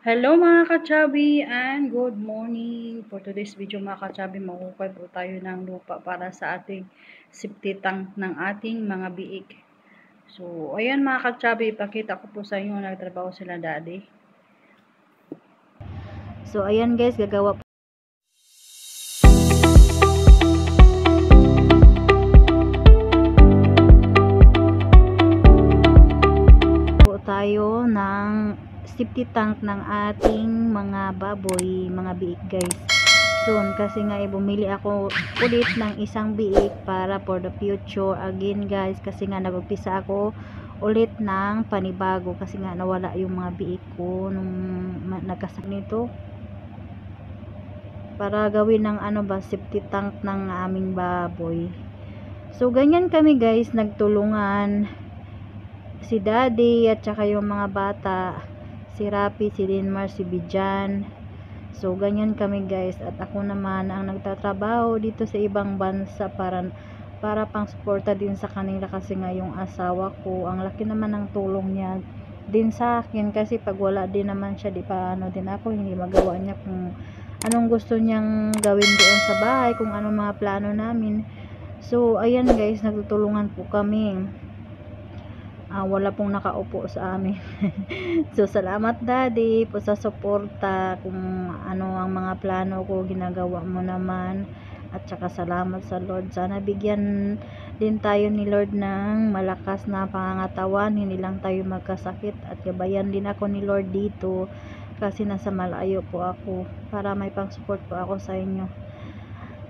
Hello mga kachabi and good morning. For today's video mga kachabi, maghukay po tayo ng lupa para sa ating septic tank ng ating mga biik. So, ayan mga kachabi, ipakita ko po sa inyo nagtrabaho sila daddy. So, ayan guys, gagawa po tayo ng septic tank ng ating mga baboy, mga biik guys. Soon, kasi nga bumili ako ulit ng isang biik para for the future again guys, kasi nga nag-umpisa ako ulit ng panibago kasi nga nawala yung mga biik ko nung nagkasak nito para gawin ng septic tank ng aming baboy. So ganyan kami guys, nagtulungan si daddy at saka yung mga bata, si Rapi, si Dinmar, si Bijan. So ganyan kami guys, at ako naman ang nagtatrabaho dito sa ibang bansa para pang suporta din sa kanila, kasi nga yung asawa ko, ang laki naman ng tulong niya din sa akin, kasi pag wala din naman siya, di pa din ako, hindi magawa niya kung anong gusto niyang gawin doon sa bahay, kung anong mga plano namin. So ayan guys, nagtutulungan po kami. Wala pong nakaupo sa amin. So salamat daddy po sa suporta, kung ano ang mga plano ko ginagawa mo naman, at saka salamat sa Lord. Sana bigyan din tayo ni Lord ng malakas na pangangatawan, hindi lang tayo magkasakit, at gabayan din ako ni Lord dito kasi nasa malayo po ako, para may pang support po ako sa inyo.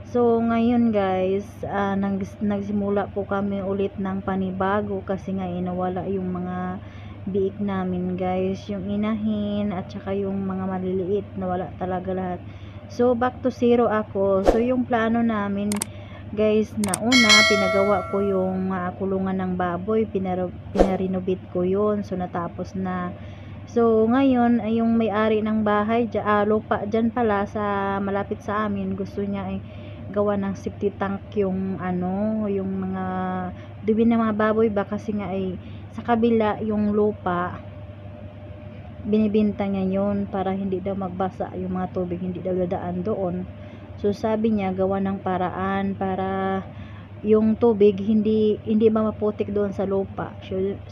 So ngayon guys, nagsimula po kami ulit ng panibago kasi nga nawala yung mga biik namin guys, yung inahin at saka yung mga maliliit, nawala talaga lahat. So back to zero ako. So yung plano namin guys, na una pinagawa ko yung kulungan ng baboy, pinarenovate ko yun, so natapos na. So ngayon ay yung may-ari ng bahay, lupa dyan pala sa malapit sa amin, gusto niya ay gawa ng septic tank yung yung mga dumi ng mga baboy ba, kasi nga ay sa kabila yung lupa binibenta niya yun para hindi daw magbasa yung mga tubig, hindi daw dadaan doon. So sabi niya gawa ng paraan para yung tubig hindi maputik doon sa lupa.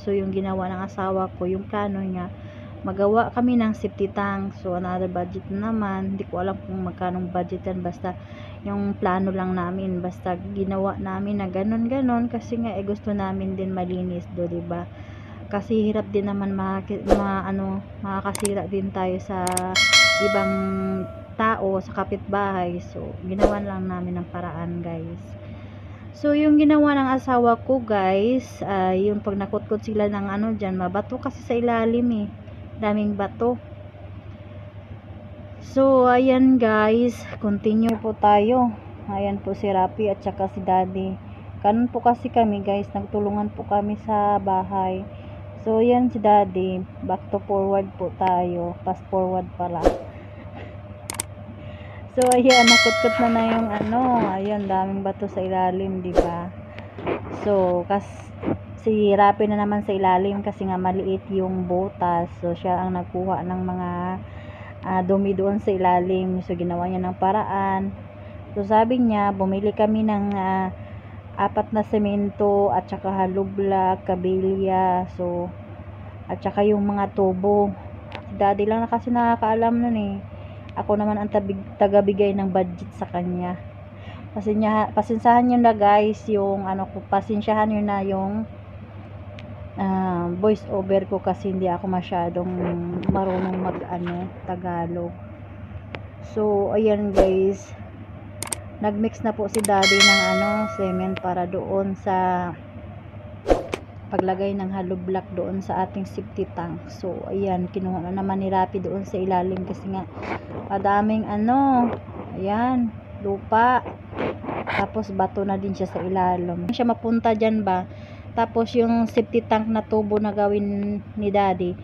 So yung ginawa ng asawa ko, yung plano niya, magawa kami ng septic tank. So another budget naman, hindi ko alam kung magkano budget yan, basta yung plano lang namin, basta ginawa namin na ganon kasi nga gusto namin din malinis do, diba? Kasi hirap din naman makakasira din tayo sa ibang tao, sa kapitbahay. So ginawa lang namin ng paraan guys. So yung ginawa ng asawa ko guys, yung pag nakutkot sila ng dyan, mabato kasi sa ilalim daming bato. So ayan guys, continue po tayo. Ayan po si Rapi at saka si daddy. Kanon po kasi kami guys, nagtulungan po kami sa bahay. So ayan si daddy, back to forward po tayo, fast forward pala. So ayan, nakutkot na yung ayan, daming bato sa ilalim, diba? So si Rapi na naman sa ilalim kasi nga maliit yung butas. So siya ang nagkuha ng mga dumi doon sa ilalim. So ginawa niya ng paraan. So sabi niya, bumili kami ng 4 na semento at saka hollow block, kabilya, so at saka yung mga tubo. Si daddy lang na kasi nakakaalam nun Ako naman ang tagabigay ng budget sa kanya. Pasensyahan nyo na guys yung pasensyahan nyo na yung voice over ko, kasi hindi ako masyadong marunong Tagalog. So ayan guys, nagmix na po si daddy ng cement para doon sa paglagay ng hollow block doon sa ating septic tank. So ayan, kinuha na naman ni Rapi doon sa ilalim kasi nga padaming ayan, lupa, tapos bato na din siya sa ilalim. Siya mapunta dyan ba, tapos yung septic tank na tubo na gawin ni daddy,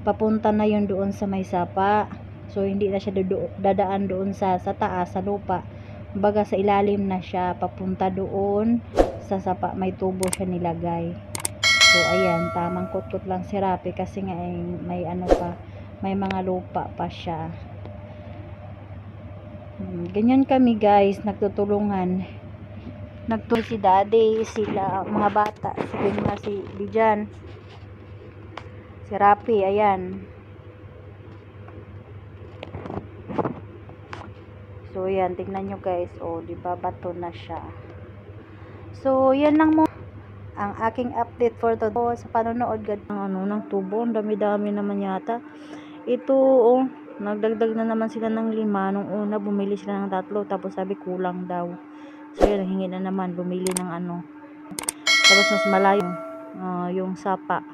papunta na yun doon sa may sapa. So hindi na siya dadaan doon sa taas sa lupa, baga sa ilalim na siya, papunta doon sa sapa, may tubo siya nilagay. So ayan, tamang kutkot lang si Rapi kasi nga may may mga lupa pa siya. Ganyan kami guys, nagtutulungan. Si daddy, sila mga bata, si Bijan, si Rapi, ayan. So yan, tingnan nyo guys, oh, di ba bato na siya. So yan lang mo ang aking update for today sa panonood ng tubo. Ang dami-dami naman yata. Ito, oh, nagdagdag na naman sila ng 5. Nung una, bumili sila ng 3. Tapos sabi, kulang daw. So, yun, hingi na naman. Bumili ng ano. Tapos, mas malayo yung sapa.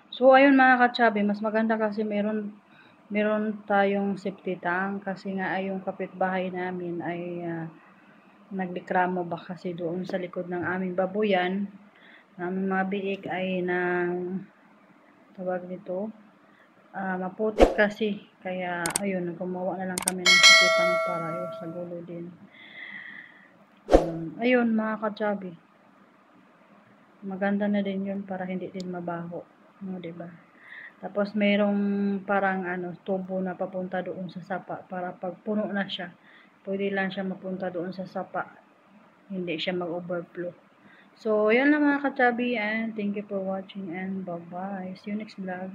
So, ayun mga katsabi, mas maganda kasi meron tayong safety tank. Kasi nga, ay yung kapitbahay namin ay nagreklamo ba kasi doon sa likod ng aming babuyan. Aming mga biik ay tawag nito, maputik kasi, kaya ayun, gumawa na lang kami ng sakitang para sa gulo din. Ayun mga katsabi, maganda na din yun para hindi din mabaho, no, diba? Tapos mayroong parang tubo na papunta doon sa sapa para pag puno na siya, pwede lang siya mapunta doon sa sapa, hindi siya mag-overflow. So, yan lang mga katsabi, and thank you for watching, and bye bye, see you next vlog.